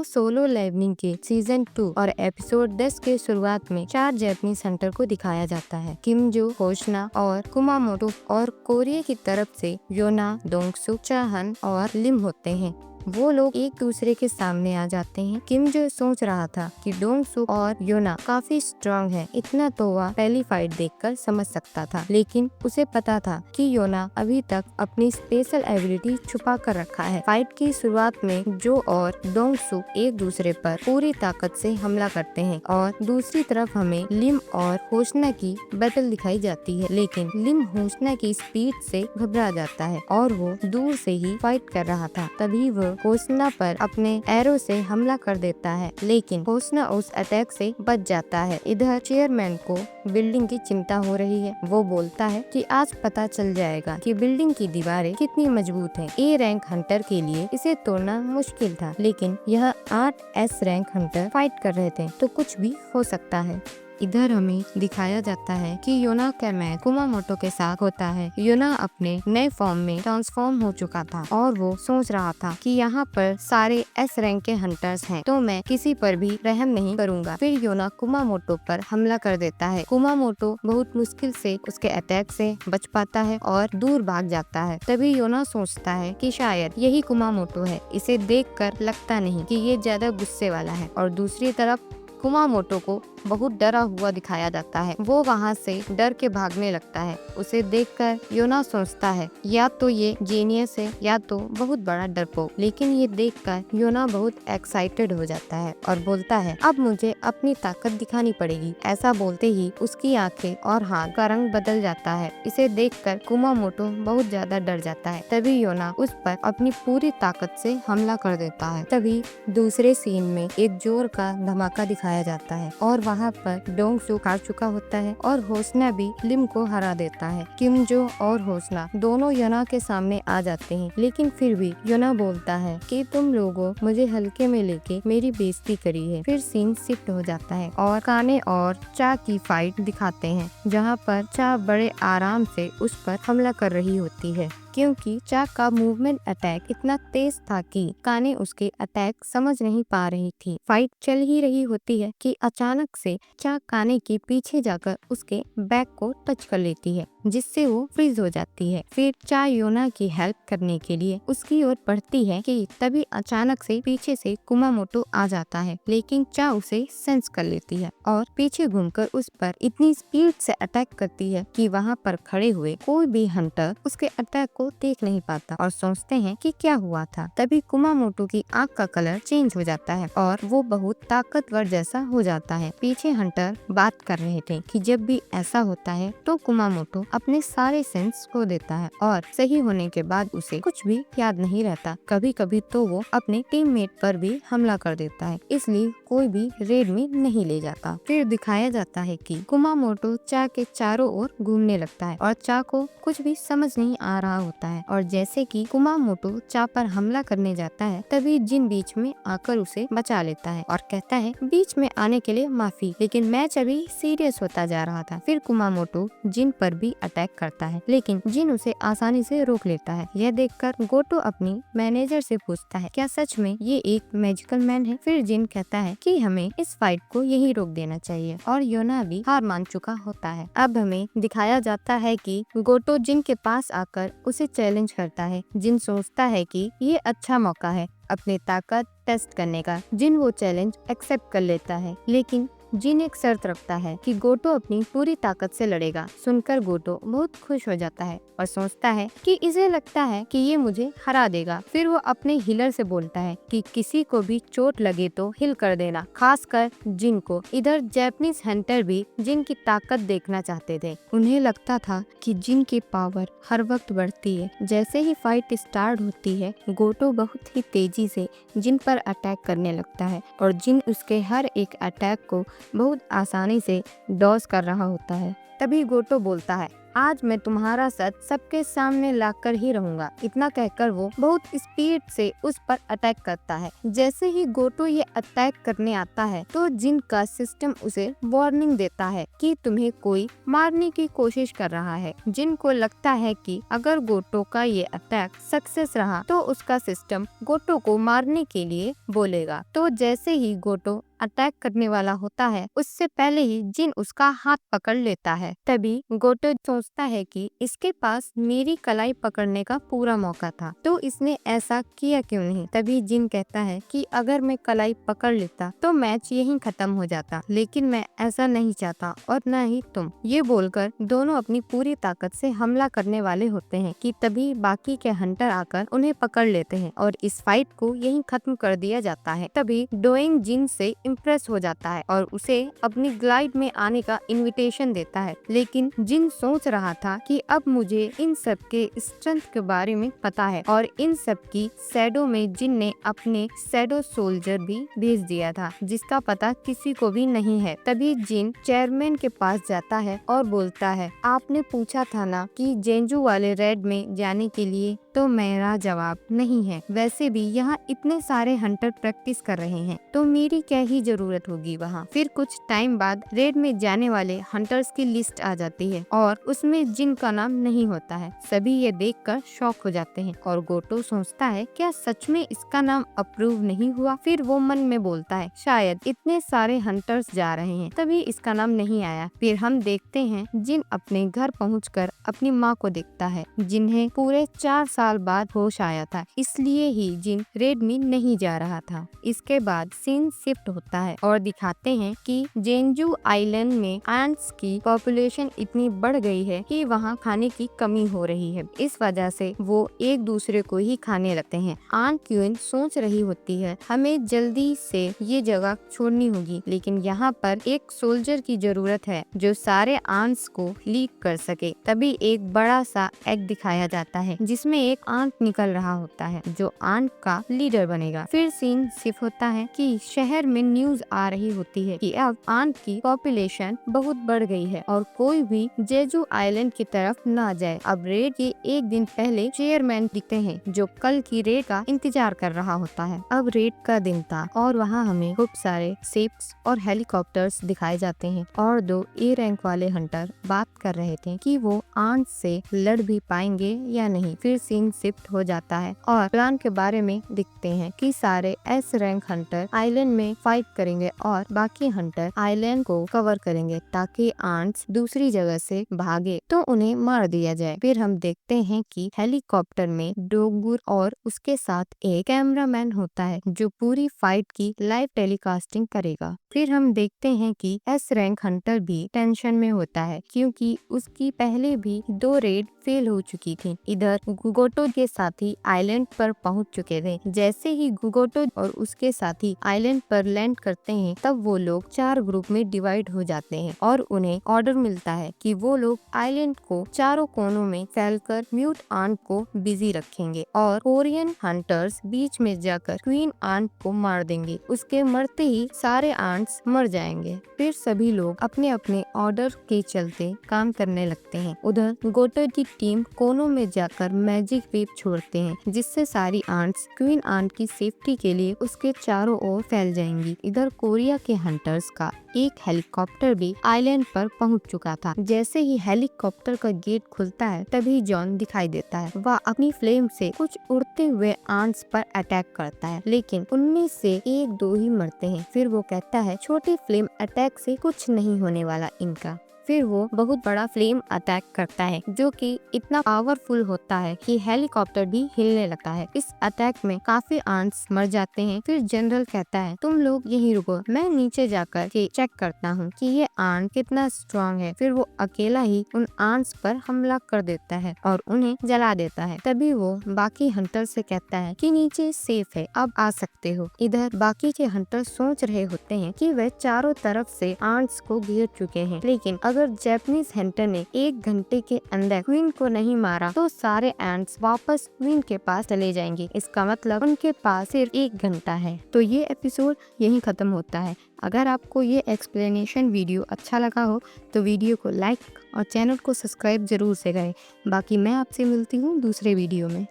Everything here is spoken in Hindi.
सोलो लेवलिंग के सीजन 2 और एपिसोड 10 के शुरुआत में 4 जापानीज हंटर को दिखाया जाता है। किमजो, होशना और कुमामोटो और कोरिया की तरफ से योना, डोंगसुक, चाहन और लिम होते हैं। वो लोग एक दूसरे के सामने आ जाते हैं। किम जो सोच रहा था कि डोंगसुक और योना काफी स्ट्रांग है, इतना तो वह पहली फाइट देखकर समझ सकता था, लेकिन उसे पता था कि योना अभी तक अपनी स्पेशल एबिलिटी छुपा कर रखा है। फाइट की शुरुआत में जो और डोंगसुक एक दूसरे पर पूरी ताकत से हमला करते हैं और दूसरी तरफ हमें लिम और होशना की बैटल दिखाई जाती है, लेकिन लिम होशना की स्पीड से घबरा जाता है और वो दूर से ही फाइट कर रहा था। तभी वो होशना पर अपने एरो से हमला कर देता है, लेकिन होशना उस अटैक से बच जाता है। इधर चेयरमैन को बिल्डिंग की चिंता हो रही है। वो बोलता है कि आज पता चल जाएगा कि बिल्डिंग की दीवारें कितनी मजबूत हैं। ए रैंक हंटर के लिए इसे तोड़ना मुश्किल था, लेकिन यह 8 एस रैंक हंटर फाइट कर रहे थे, तो कुछ भी हो सकता है। इधर हमें दिखाया जाता है कि योना का मैच कुमामोटो के साथ होता है। योना अपने नए फॉर्म में ट्रांसफॉर्म हो चुका था और वो सोच रहा था कि यहाँ पर सारे एस रैंक के हंटर्स हैं, तो मैं किसी पर भी रहम नहीं करूँगा। फिर योना कुमामोटो पर हमला कर देता है। कुमामोटो बहुत मुश्किल से उसके अटैक से बच पाता है और दूर भाग जाता है। तभी योना सोचता है कि शायद यही कुमामोटो है। इसे देखकर लगता नहीं कि ये ज्यादा गुस्से वाला है। और दूसरी तरफ कुमामोटो को बहुत डरा हुआ दिखाया जाता है। वो वहाँ से डर के भागने लगता है। उसे देखकर योना सोचता है या तो ये जीनियस है या तो बहुत बड़ा डरपोक। लेकिन ये देखकर योना बहुत एक्साइटेड हो जाता है और बोलता है अब मुझे अपनी ताकत दिखानी पड़ेगी। ऐसा बोलते ही उसकी आंखें और हाथ का रंग बदल जाता है। इसे देखकर कुमामोटो बहुत ज्यादा डर जाता है। तभी योना उस पर अपनी पूरी ताकत से हमला कर देता है। तभी दूसरे सीन में एक जोर का धमाका दिखाया जाता है और वहाँ पर डोंगसुक हार चुका होता है और होशना भी लिम को हरा देता है। किमजो और होशना दोनों योना के सामने आ जाते हैं, लेकिन फिर भी योना बोलता है कि तुम लोगों मुझे हल्के में लेके मेरी बेइज्जती करी है। फिर सीन शिफ्ट हो जाता है और काने और चा की फाइट दिखाते हैं, जहाँ पर चा बड़े आराम से उस पर हमला कर रही होती है, क्योंकि चा का मूवमेंट अटैक इतना तेज था कि काने उसके अटैक समझ नहीं पा रही थी। फाइट चल ही रही होती है कि अचानक से चा काने के पीछे जाकर उसके बैक को टच कर लेती है, जिससे वो फ्रीज हो जाती है। फिर चा योना की हेल्प करने के लिए उसकी ओर बढ़ती है कि तभी अचानक से पीछे से कुमामोटो आ जाता है, लेकिन चा उसे सेंस कर लेती है और पीछे घूमकर उस पर इतनी स्पीड से अटैक करती है कि वहाँ पर खड़े हुए कोई भी हंटर उसके अटैक को देख नहीं पाता और सोचते हैं कि क्या हुआ था। तभी कुमामोटो की आंख का कलर चेंज हो जाता है और वो बहुत ताकतवर जैसा हो जाता है। पीछे हंटर बात कर रहे थे कि जब भी ऐसा होता है तो कुमामोटो अपने सारे सेंस खो देता है और सही होने के बाद उसे कुछ भी याद नहीं रहता। कभी कभी तो वो अपने टीममेट पर भी हमला कर देता है, इसलिए कोई भी रेड में नहीं ले जाता। फिर दिखाया जाता है कि कुमामोटो चा के चारों ओर घूमने लगता है और चा को कुछ भी समझ नहीं आ रहा होता है। और जैसे कि कुमामोटो चा पर हमला करने जाता है, तभी जिन बीच में आकर उसे बचा लेता है और कहता है बीच में आने के लिए माफी, लेकिन मैच अभी सीरियस होता जा रहा था। फिर कुमामोटो जिन पर भी अटैक करता है, लेकिन जिन उसे आसानी से रोक लेता है। यह देखकर गोटो अपनी मैनेजर से पूछता है क्या सच में ये एक मैजिकल मैन है। फिर जिन कहता है कि हमें इस फाइट को यहीं रोक देना चाहिए और योना भी हार मान चुका होता है। अब हमें दिखाया जाता है कि गोटो जिन के पास आकर उसे चैलेंज करता है। जिन सोचता है कि ये अच्छा मौका है अपनी ताकत टेस्ट करने का। जिन वो चैलेंज एक्सेप्ट कर लेता है, लेकिन जिन एक शर्त रखता है कि गोटो अपनी पूरी ताकत से लड़ेगा। सुनकर गोटो बहुत खुश हो जाता है और सोचता है कि इसे लगता है कि ये मुझे हरा देगा। फिर वो अपने हीलर से बोलता है कि किसी को भी चोट लगे तो हिल कर देना, खासकर जिन को। इधर जापानीज हंटर भी जिन की ताकत देखना चाहते थे। उन्हें लगता था कि जिन की पावर हर वक्त बढ़ती है। जैसे ही फाइट स्टार्ट होती है, गोटो बहुत ही तेजी से जिन पर अटैक करने लगता है और जिन उसके हर एक अटैक को बहुत आसानी से डॉज कर रहा होता है। तभी गोटो बोलता है आज मैं तुम्हारा सच सबके सामने लाकर ही रहूंगा। इतना कहकर वो बहुत स्पीड से उस पर अटैक करता है। जैसे ही गोटो ये अटैक करने आता है तो जिन का सिस्टम उसे वार्निंग देता है कि तुम्हें कोई मारने की कोशिश कर रहा है। जिन को लगता है कि अगर गोटो का ये अटैक सक्सेस रहा तो उसका सिस्टम गोटो को मारने के लिए बोलेगा। तो जैसे ही गोटो अटैक करने वाला होता है उससे पहले ही जिन उसका हाथ पकड़ लेता है। तभी गोटो सोचता है कि इसके पास मेरी कलाई पकड़ने का पूरा मौका था तो इसने ऐसा किया क्यों नहीं। तभी जिन कहता है कि अगर मैं कलाई पकड़ लेता तो मैच यहीं खत्म हो जाता, लेकिन मैं ऐसा नहीं चाहता और न ही तुम। ये बोलकर दोनों अपनी पूरी ताकत से हमला करने वाले होते हैं कि तभी बाकी के हंटर आकर उन्हें पकड़ लेते हैं और इस फाइट को यहीं खत्म कर दिया जाता है। तभी डोइंग जिन से इम्प्रेस हो जाता है और उसे अपनी ग्लाइड में आने का इनविटेशन देता है। लेकिन जिन सोच रहा था कि अब मुझे इन सब के स्ट्रेंथ के बारे में पता है और इन सब की शैडो में जिन ने अपने शैडो सोल्जर भी भेज दिया था जिसका पता किसी को भी नहीं है। तभी जिन चेयरमैन के पास जाता है और बोलता है, आपने पूछा था ना कि जेंजू वाले रेड में जाने के लिए, तो मेरा जवाब नहीं है। वैसे भी यहाँ इतने सारे हंटर प्रैक्टिस कर रहे हैं तो मेरी क्या ही जरूरत होगी वहाँ। फिर कुछ टाइम बाद रेड में जाने वाले हंटर्स की लिस्ट आ जाती है और उसमें जिन का नाम नहीं होता है। सभी ये देखकर शॉक हो जाते हैं और गोटो सोचता है क्या सच में इसका नाम अप्रूव नहीं हुआ। फिर वो मन में बोलता है शायद इतने सारे हंटर्स जा रहे हैं तभी इसका नाम नहीं आया। फिर हम देखते हैं जिन अपने घर पहुंचकर अपनी माँ को देखता है जिन्हें पूरे 4 साल बाद होश आया था, इसलिए ही जिन रेड में नहीं जा रहा था। इसके बाद सीन शिफ्ट होता है और दिखाते हैं कि जेंजू आइलैंड में एंट्स की पॉपुलेशन इतनी बढ़ गई है कि वहाँ खाने की कमी हो रही है। इस वजह से वो एक दूसरे को ही खाने लगते हैं। आंट क्यून सोच रही होती है हमें जल्दी से ये जगह छोड़नी होगी, लेकिन यहाँ पर एक सोल्जर की जरूरत है जो सारे आंट्स को लीड कर सके। तभी एक बड़ा सा एग दिखाया जाता है जिसमें एक आंट निकल रहा होता है जो आंट का लीडर बनेगा। फिर सीन शिफ्ट होता है कि शहर में न्यूज आ रही होती है कि अब आंट की पॉपुलेशन बहुत बढ़ गई है और कोई भी जेजू आइलैंड की तरफ ना जाए। अब रेड के एक दिन पहले चेयरमैन दिखते हैं जो कल की रेड का इंतजार कर रहा होता है। अब रेड का दिन था और वहाँ हमें खूब सारे शिप्स और हेलीकॉप्टर्स दिखाए जाते हैं और 2 ए रैंक वाले हंटर बात कर रहे थे कि वो आंट से लड़ भी पाएंगे या नहीं। फिर सीन शिफ्ट हो जाता है और प्लान के बारे में दिखते हैं कि सारे एस रैंक हंटर आइलैंड में फाइट करेंगे और बाकी हंटर आइलैंड को कवर करेंगे ताकि आंट्स दूसरी जगह से भागे तो उन्हें मार दिया जाए। फिर हम देखते हैं कि हेलीकॉप्टर में डोगुर और उसके साथ एक कैमरामैन होता है जो पूरी फाइट की लाइव टेलीकास्टिंग करेगा। फिर हम देखते हैं कि एस रैंक हंटर भी टेंशन में होता है क्योंकि उसकी पहले भी 2 रेड फेल हो चुकी थी। इधर गुगोटो के साथी आइलैंड पर पहुंच चुके थे। जैसे ही गुगोटो और उसके साथी आइलैंड पर लैंड करते हैं तब वो लोग 4 ग्रुप में डिवाइड हो जाते हैं और उन्हें ऑर्डर मिलता है कि वो लोग आइलैंड को चारों कोनों में फैलकर म्यूट आंट को बिजी रखेंगे और कोरियन हंटर्स बीच में जाकर क्वीन आंट को मार देंगे। उसके मरते ही सारे आंट्स मर जाएंगे। फिर सभी लोग अपने अपने ऑर्डर के चलते काम करने लगते हैं। उधर गोटो की टीम कोनों में जाकर मैजिक वेव छोड़ते हैं जिससे सारी आंट्स क्वीन आंट की सेफ्टी के लिए उसके चारों ओर फैल जाएंगी। इधर कोरिया के हंटर्स का एक हेलीकॉप्टर भी आइलैंड पर पहुंच चुका था। जैसे ही हेलीकॉप्टर का गेट खुलता है तभी जॉन दिखाई देता है। वह अपनी फ्लेम से कुछ उड़ते हुए आंट्स पर अटैक करता है लेकिन उनमें से 1-2 ही मरते हैं। फिर वो कहता है छोटे फ्लेम अटैक से कुछ नहीं होने वाला इनका। फिर वो बहुत बड़ा फ्लेम अटैक करता है जो कि इतना पावरफुल होता है कि हेलीकॉप्टर भी हिलने लगता है। इस अटैक में काफी आंट्स मर जाते हैं। फिर जनरल कहता है तुम लोग यहीं रुको, मैं नीचे जाकर के चेक करता हूँ कि ये आंट कितना स्ट्रॉन्ग है। फिर वो अकेला ही उन आंट्स पर हमला कर देता है और उन्हें जला देता है। तभी वो बाकी हंटर से कहता है कि नीचे सेफ है, अब आ सकते हो। इधर बाकी के हंटर सोच रहे होते हैं कि वे चारों तरफ से आंट्स को घेर चुके हैं, लेकिन अगर जैपनीज हंटर ने 1 घंटे के अंदर क्वीन को नहीं मारा तो सारे एंट्स वापस क्वीन के पास चले जाएंगे। इसका मतलब उनके पास सिर्फ 1 घंटा है। तो ये एपिसोड यहीं खत्म होता है। अगर आपको ये एक्सप्लेनेशन वीडियो अच्छा लगा हो तो वीडियो को लाइक और चैनल को सब्सक्राइब जरूर से करें। बाकी मैं आपसे मिलती हूँ दूसरे वीडियो में।